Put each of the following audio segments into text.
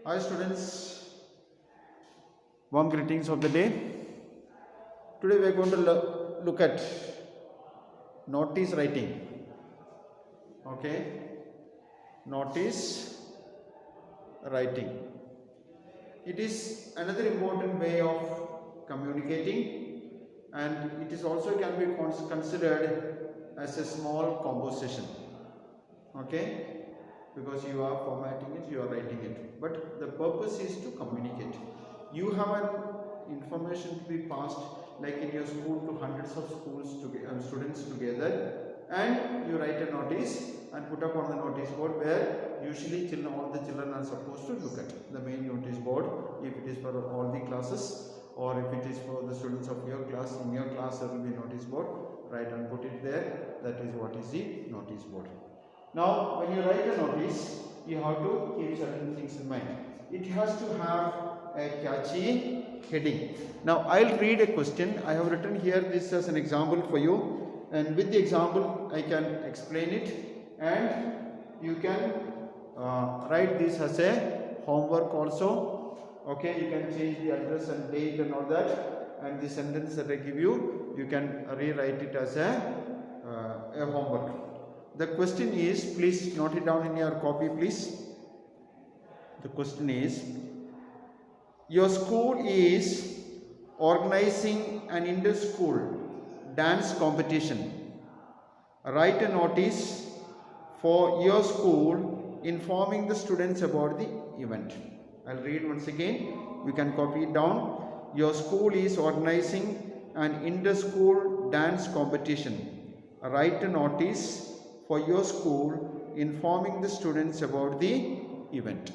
Hi students, warm greetings of the day. Today we are going to look at notice writing. Okay, notice writing. It is another important way of communicating, and it is also can be considered as a small composition. Okay, because you are formatting it, you are writing it, but the purpose is to communicate. You have an information to be passed, like in your school, to hundreds of students together, and you write a notice and put up on the notice board, where usually all the children are supposed to look at the main notice board, if it is for all the classes, or if it is for the students of your class. In your class there will be notice board, write and put it there. That is what is the notice board. Now, when you write a notice, you have to keep certain things in mind. It has to have a catchy heading. Now, I'll read a question. I have written here this as an example for you, and with the example, I can explain it, and you can write this as a homework also. Okay, you can change the address and date and all that, and the sentence that I give you, you can rewrite it as a homework. The question is, please note it down in your copy, please. The question is, your school is organizing an inter-school dance competition. Write a notice for your school informing the students about the event. I'll read once again. You can copy it down. Your school is organizing an inter-school dance competition. Write a notice for your school informing the students about the event.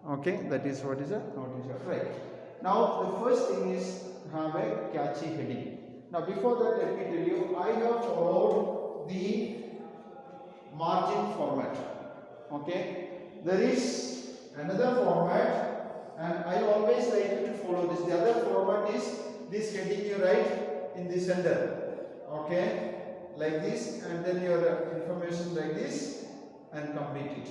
Okay, that is what is a notice. Right. Now the first thing is have a catchy heading. Now before that, let me tell you, I have followed the margin format. Okay, there is another format, and I always like you to follow this. The other format is this heading you write in the center. Okay, like this, and then your information like this, and complete it.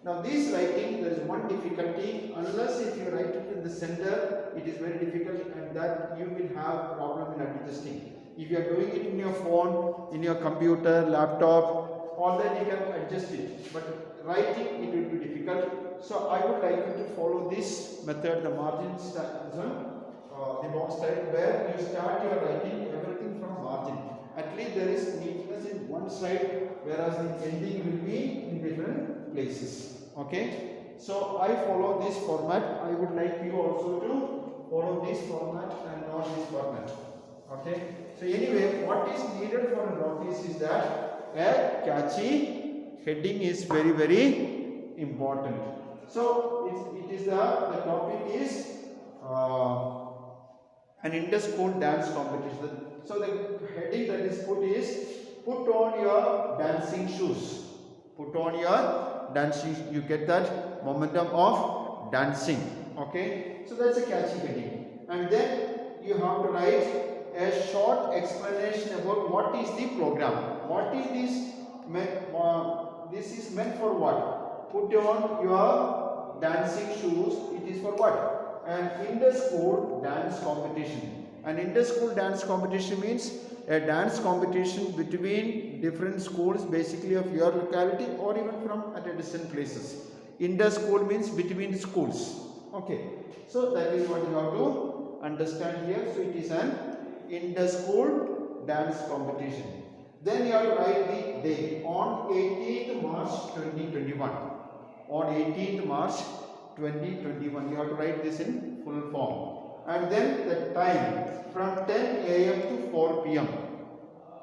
Now this writing, there is one difficulty. Unless if you write it in the center, it is very difficult, and that you will have problem in adjusting. If you are doing it in your phone, in your computer, laptop, all that you can adjust it, but writing it will be difficult. So I would like you to follow this method, the margin the box type, where you start your writing everything from margin. At least there is neatness in one side, whereas the ending will be in different places. Okay, so I follow this format. I would like you also to follow this format and not this format. Okay, so anyway, what is needed for a notice is that a catchy heading is very, very important. So it is the topic is an inter-school dance competition. So the heading that is put is, put on your dancing shoes. Put on your dancing. You get that momentum of dancing. Okay, so that's a catchy heading. And then you have to write a short explanation about what is the program. What is this meant? This is meant for what? Put on your dancing shoes. It is for what? An inter-school dance competition. An inter-school dance competition means a dance competition between different schools, basically of your locality or even from at a distant places. Inter-school means between schools. Okay, so that is what you have to understand here. So it is an inter-school dance competition. Then you have to write the date on 18th March 2021. On 18th March 2021, you have to write this in full form. And then the time, from 10 a.m. to 4 p.m.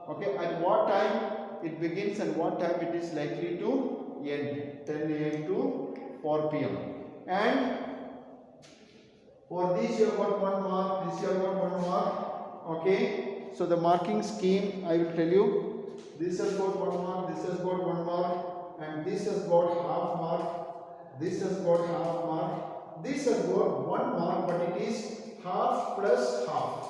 Okay, at what time it begins and what time it is likely to end. 10 a.m. to 4 p.m. And for this you have got 1 mark, this you have got 1 mark. Okay, so the marking scheme I will tell you. This has got 1 mark, this has got 1 mark, and this has got half mark, this has got half mark, this has got 1 mark, but it is half plus half.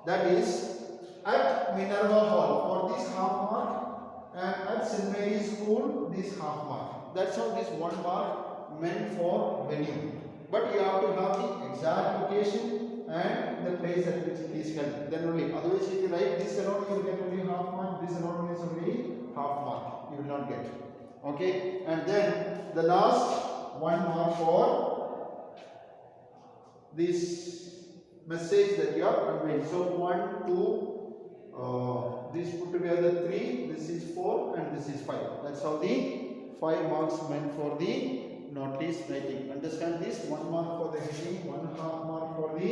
That is at Minerva Hall for this half mark, and at St. Mary's School this half mark. That's how this 1 mark meant for venue. but you have to have the exact location and the place at which it is held. Then only. Otherwise, if you write this alone, you will get only half mark. This alone is only half mark. You will not get. Okay. And then the last 1 mark for this message that you are conveying. So 1, 2, these put together 3. This is 4 and this is 5. That's how the 5 marks meant for the notice writing. Understand this? 1 mark for the heading, 1 half mark for the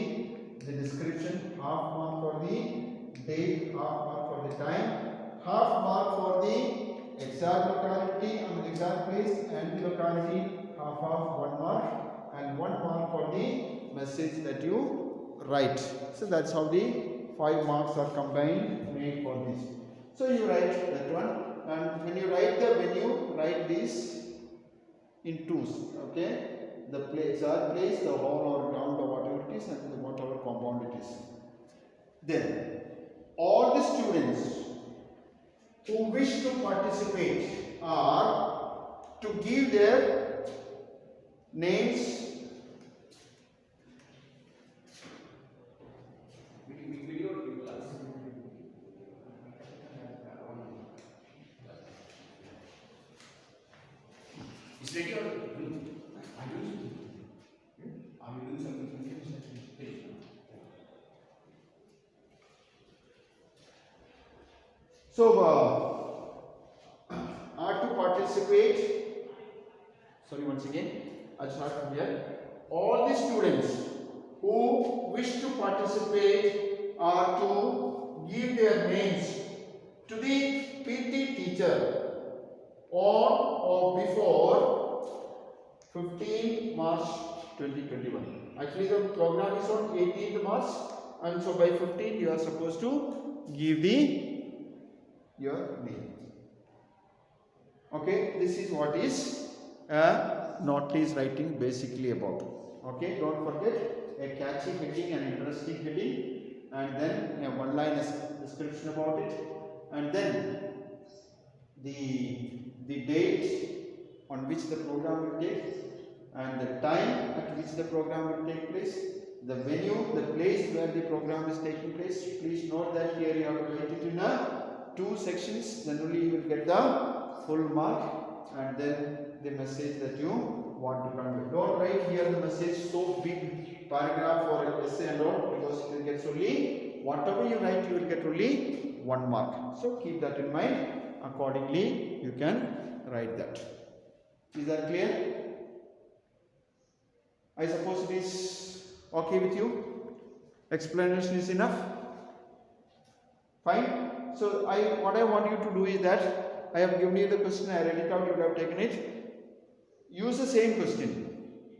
description, half mark for the date, half mark for the time, half mark for the exact locality and exact place and the locality, half 1 mark, and 1 mark for the message that you write. So that's how the 5 marks are combined, made for this. So you write that one, and when you write the venue, write this in twos. Okay, the exact place, the hall or ground or whatever it is, and whatever compound it is. Then all the students who wish to participate are to give their names, It's ready or are you doing something? So are to participate. Sorry, once again, I'll start from here. All the students who wish to participate are to give their names to the PT teacher on or before 15 March 2021. Actually, the program is on 18th March, and so by 15 you are supposed to give your name. Okay, this is what is a notice writing basically about. Okay, don't forget a catchy heading, an interesting heading, and then a one-line description about it, and then the date on which the program will take, and the time at which the program will take place, the venue, the place where the program is taking place. Please note that here you have to write it in 2 sections, then only you will get the full mark, and then the message that you want to convey. Don't write here the message so big paragraph or essay and all, because you will get only, whatever you write you will get only 1 mark. So keep that in mind. Accordingly you can write that. Is that clear? I suppose it is okay with you? Explanation is enough? Fine. So what I want you to do is that I have given you the question, I read it out, you would have taken it. Use the same question.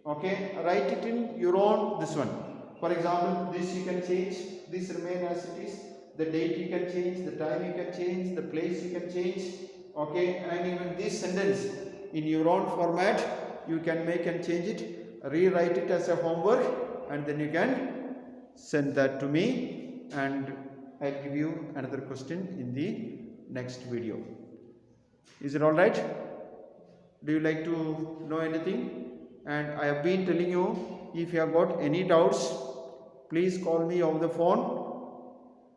Okay, write it in your own this one. For example, this you can change, this remain as it is. The date you can change, the time you can change, the place you can change. Okay, and even this sentence in your own format you can make and change it, rewrite it as a homework, and then you can send that to me, and I'll give you another question in the next video. Is it all right? Do you like to know anything? And I have been telling you, if you have got any doubts, please call me over the phone,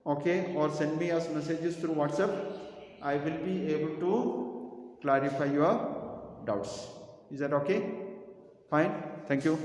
okay, or send me as messages through WhatsApp. I will be able to clarify your doubts. Is that okay? Fine. Thank you.